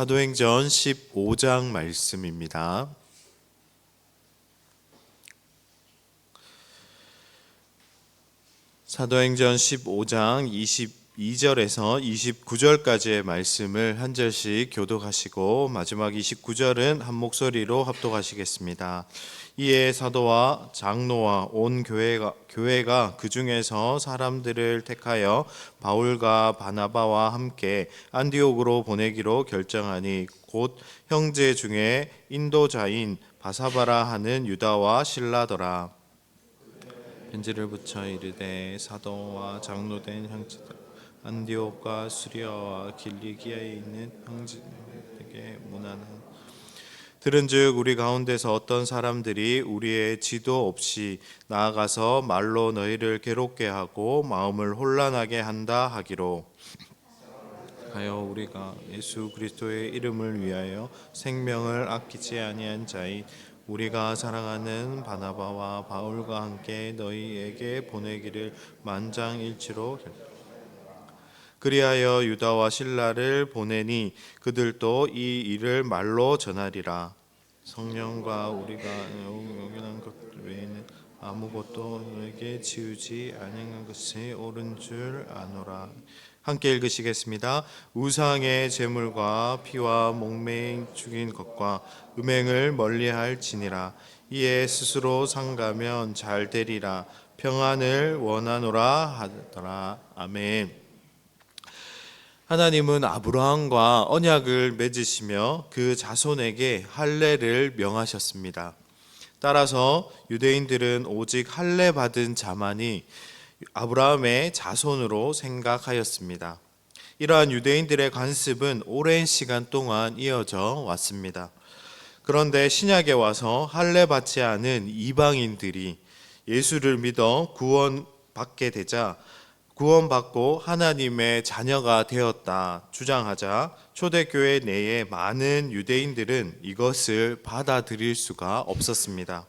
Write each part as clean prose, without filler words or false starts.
사도행전 15장 말씀입니다. 사도행전 15장 22절에서 29절까지의 말씀을 한 절씩 교독하시고 마지막 29절은 한 목소리로 합독하시겠습니다. 이에 사도와 장로와 온 교회가 그 중에서 사람들을 택하여 바울과 바나바와 함께 안디옥으로 보내기로 결정하니 곧 형제 중에 인도자인 바사바라 하는 유다와 실라더라. 편지를 붙여 이르되 사도와 장로된 형제들 안디옥과 수리아와 길리기아에 있는 형제에게 문안하라. 들은즉 우리 가운데서 어떤 사람들이 우리의 지도 없이 나아가서 말로 너희를 괴롭게 하고 마음을 혼란하게 한다 하기로 하여 우리가 예수 그리스도의 이름을 위하여 생명을 아끼지 아니한 자인 우리가 사랑하는 바나바와 바울과 함께 너희에게 보내기를 만장일치로 그리하여 유다와 실라를 보내니 그들도 이 일을 말로 전하리라. 성령과 우리가 요구한 것 외에는 아무것도 너에게 지우지 아니한 것이 옳은 줄 아노라. 함께 읽으시겠습니다. 우상의 제물과 피와 목매인 죽인 것과 음행을 멀리할지니라. 이에 스스로 상가면 잘 되리라. 평안을 원하노라 하더라. 아멘. 하나님은 아브라함과 언약을 맺으시며 그 자손에게 할례를 명하셨습니다. 따라서 유대인들은 오직 할례 받은 자만이 아브라함의 자손으로 생각하였습니다. 이러한 유대인들의 관습은 오랜 시간 동안 이어져 왔습니다. 그런데 신약에 와서 할례 받지 않은 이방인들이 예수를 믿어 구원받게 되자 구원받고 하나님의 자녀가 되었다 주장하자 초대교회 내의 많은 유대인들은 이것을 받아들일 수가 없었습니다.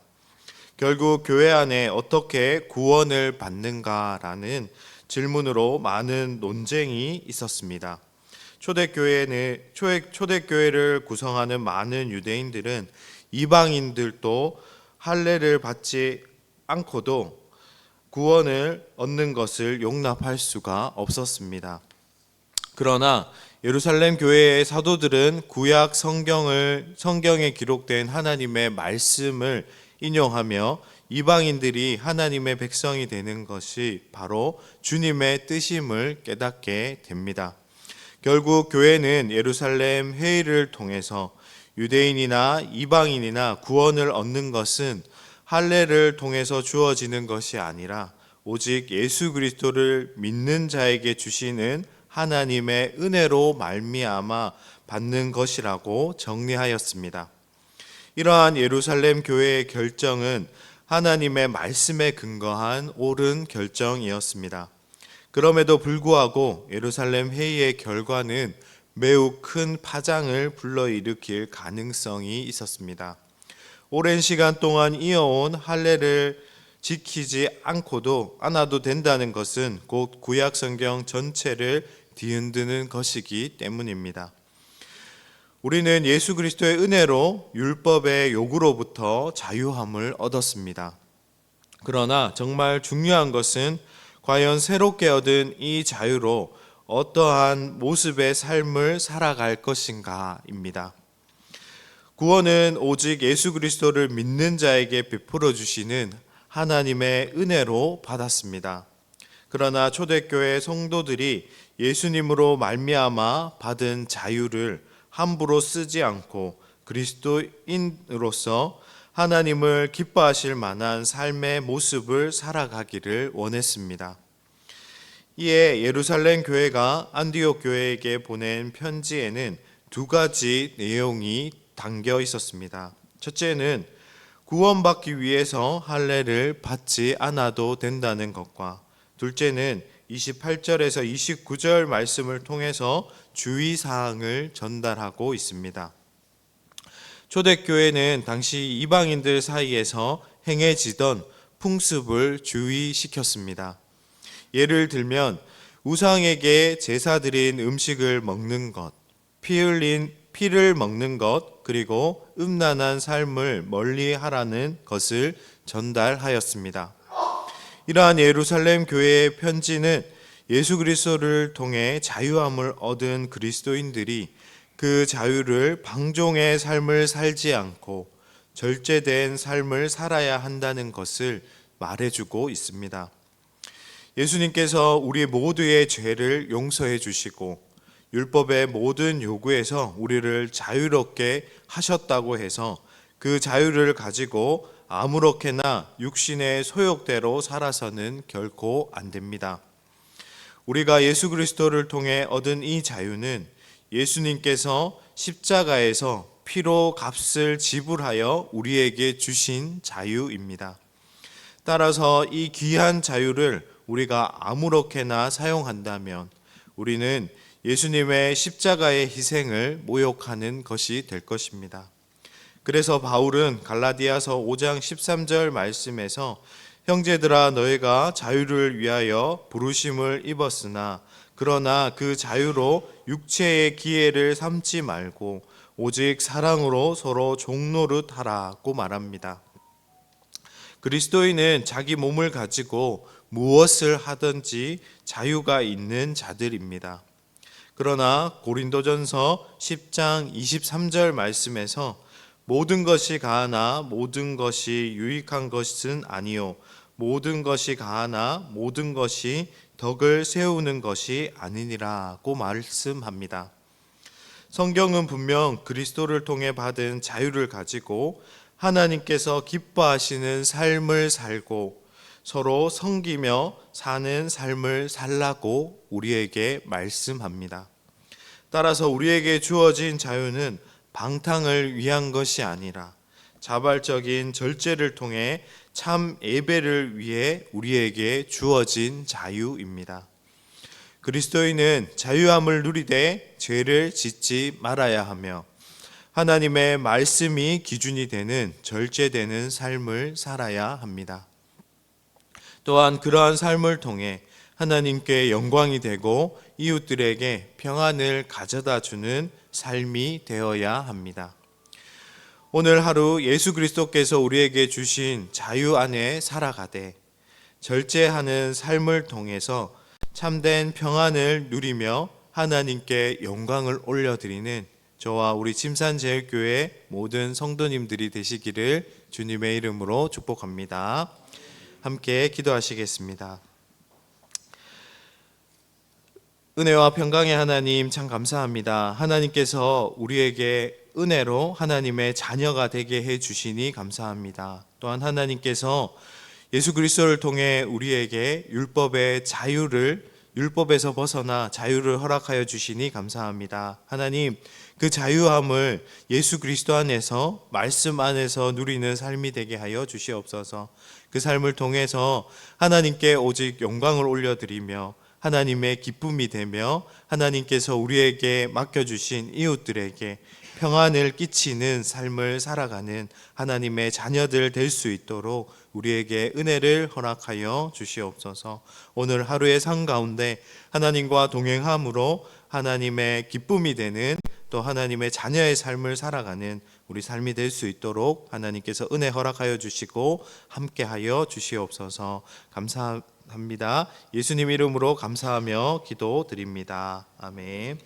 결국 교회 안에 어떻게 구원을 받는가라는 질문으로 많은 논쟁이 있었습니다. 초대교회를 구성하는 많은 유대인들은 이방인들도 할례를 받지 않고도 구원을 얻는 것을 용납할 수가 없었습니다. 그러나 예루살렘 교회의 사도들은 구약 성경에 기록된 하나님의 말씀을 인용하며 이방인들이 하나님의 백성이 되는 것이 바로 주님의 뜻임을 깨닫게 됩니다. 결국 교회는 예루살렘 회의를 통해서 유대인이나 이방인이나 구원을 얻는 것은 할례를 통해서 주어지는 것이 아니라 오직 예수 그리스도를 믿는 자에게 주시는 하나님의 은혜로 말미암아 받는 것이라고 정리하였습니다. 이러한 예루살렘 교회의 결정은 하나님의 말씀에 근거한 옳은 결정이었습니다. 그럼에도 불구하고 예루살렘 회의의 결과는 매우 큰 파장을 불러일으킬 가능성이 있었습니다. 오랜 시간 동안 이어온 할례를 지키지 않아도 된다는 것은 곧 구약 성경 전체를 뒤흔드는 것이기 때문입니다. 우리는 예수 그리스도의 은혜로 율법의 요구로부터 자유함을 얻었습니다. 그러나 정말 중요한 것은 과연 새롭게 얻은 이 자유로 어떠한 모습의 삶을 살아갈 것인가입니다. 구원은 오직 예수 그리스도를 믿는 자에게 베풀어 주시는 하나님의 은혜로 받았습니다. 그러나 초대교회 성도들이 예수님으로 말미암아 받은 자유를 함부로 쓰지 않고 그리스도인으로서 하나님을 기뻐하실 만한 삶의 모습을 살아가기를 원했습니다. 이에 예루살렘 교회가 안디옥 교회에게 보낸 편지에는 두 가지 내용이 담겨 있었습니다. 첫째는 구원받기 위해서 할례를 받지 않아도 된다는 것과 둘째는 28절에서 29절 말씀을 통해서 주의사항을 전달하고 있습니다. 초대교회는 당시 이방인들 사이에서 행해지던 풍습을 주의시켰습니다. 예를 들면 우상에게 제사 드린 음식을 먹는 것, 피 흘린 피를 먹는 것 그리고 음란한 삶을 멀리하라는 것을 전달하였습니다. 이러한 예루살렘 교회의 편지는 예수 그리스도를 통해 자유함을 얻은 그리스도인들이 그 자유를 방종의 삶을 살지 않고 절제된 삶을 살아야 한다는 것을 말해주고 있습니다. 예수님께서 우리 모두의 죄를 용서해 주시고 율법의 모든 요구에서 우리를 자유롭게 하셨다고 해서 그 자유를 가지고 아무렇게나 육신의 소욕대로 살아서는 결코 안 됩니다. 우리가 예수 그리스도를 통해 얻은 이 자유는 예수님께서 십자가에서 피로 값을 지불하여 우리에게 주신 자유입니다. 따라서 이 귀한 자유를 우리가 아무렇게나 사용한다면 우리는 예수님의 십자가의 희생을 모욕하는 것이 될 것입니다. 그래서 바울은 갈라디아서 5장 13절 말씀에서 형제들아 너희가 자유를 위하여 부르심을 입었으나 그러나 그 자유로 육체의 기회를 삼지 말고 오직 사랑으로 서로 종노릇 하라고 말합니다. 그리스도인은 자기 몸을 가지고 무엇을 하든지 자유가 있는 자들입니다. 그러나 고린도전서 10장 23절 말씀에서 모든 것이 가하나 모든 것이 유익한 것은 아니요 모든 것이 가하나 모든 것이 덕을 세우는 것이 아니니라고 말씀합니다. 성경은 분명 그리스도를 통해 받은 자유를 가지고 하나님께서 기뻐하시는 삶을 살고 서로 섬기며 사는 삶을 살라고 우리에게 말씀합니다. 따라서 우리에게 주어진 자유는 방탕을 위한 것이 아니라 자발적인 절제를 통해 참 예배를 위해 우리에게 주어진 자유입니다. 그리스도인은 자유함을 누리되 죄를 짓지 말아야 하며 하나님의 말씀이 기준이 되는 절제되는 삶을 살아야 합니다. 또한 그러한 삶을 통해 하나님께 영광이 되고 이웃들에게 평안을 가져다 주는 삶이 되어야 합니다. 오늘 하루 예수 그리스도께서 우리에게 주신 자유 안에 살아가되 절제하는 삶을 통해서 참된 평안을 누리며 하나님께 영광을 올려드리는 저와 우리 침산제일교회 모든 성도님들이 되시기를 주님의 이름으로 축복합니다. 함께 기도하시겠습니다. 은혜와 평강의 하나님 참 감사합니다. 하나님께서 우리에게 은혜로 하나님의 자녀가 되게 해주시니 감사합니다. 또한 하나님께서 예수 그리스도를 통해 우리에게 율법의 자유를 율법에서 벗어나 자유를 허락하여 주시니 감사합니다. 하나님, 그 자유함을 예수 그리스도 안에서 말씀 안에서 누리는 삶이 되게 하여 주시옵소서. 그 삶을 통해서 하나님께 오직 영광을 올려드리며 하나님의 기쁨이 되며 하나님께서 우리에게 맡겨주신 이웃들에게 평안을 끼치는 삶을 살아가는 하나님의 자녀들 될 수 있도록 우리에게 은혜를 허락하여 주시옵소서. 오늘 하루의 삶 가운데 하나님과 동행함으로 하나님의 기쁨이 되는 또 하나님의 자녀의 삶을 살아가는 우리 삶이 될 수 있도록 하나님께서 은혜 허락하여 주시고 함께하여 주시옵소서. 감사합니다. 예수님 이름으로 감사하며 기도드립니다. 아멘.